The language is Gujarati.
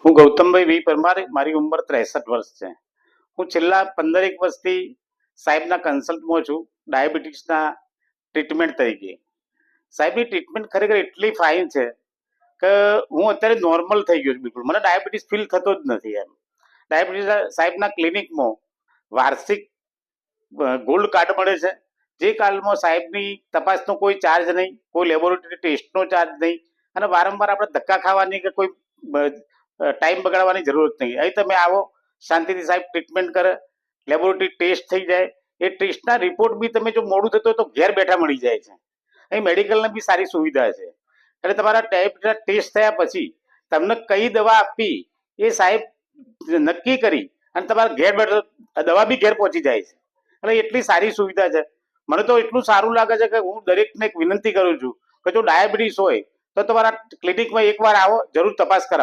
હું ગૌતમભાઈ વી પરમાર, મારી ઉંમર 63 વર્ષ છે. હું છેલ્લા 15 વર્ષથી સાહેબના કન્સલ્ટમાં છું ડાયાબિટીસના ટ્રીટમેન્ટ તરીકે. સાહેબની ટ્રીટમેન્ટ ખરેખર એટલી ફાઇન છે કે હું અત્યારે નોર્મલ થઈ ગયો છું. બિલકુલ મને ડાયાબિટીસ ફીલ થતો જ નથી. એમ ડાયાબિટીસ સાહેબના ક્લિનિકમાં વાર્ષિક ગોલ્ડ કાર્ડ મળે છે, જે કાર્ડમાં સાહેબની તપાસનો કોઈ ચાર્જ નહીં, કોઈ લેબોરેટરી ટેસ્ટનો ચાર્જ નહીં, અને વારંવાર આપણે ધક્કા ખાવાની કે કોઈ ટાઈમ બગાડવાની જરૂરત નહીં. અહીં તમે આવો, શાંતિથી સાહેબ ટ્રીટમેન્ટ કરે, લેબોરેટરી ટેસ્ટ થઈ જાય, એ ટેસ્ટના રિપોર્ટ બી તમે જો મોડું થતું હોય તો ઘેર બેઠા મળી જાય છે. અહીં મેડિકલની બી સારી સુવિધા છે. એટલે તમારા ડાયાબિટીસના ટેસ્ટ થયા પછી તમને કઈ દવા આપવી એ સાહેબ નક્કી કરી અને તમારા ઘેર બેઠો દવા બી ઘેર પહોંચી જાય છે. એટલે એટલી સારી સુવિધા છે. મને તો એટલું સારું લાગે છે કે હું દરેકને એક વિનંતી કરું છું કે જો ડાયાબિટીસ હોય તો તમારા ક્લિનિકમાં એકવાર આવો, જરૂર તપાસ કરાવો.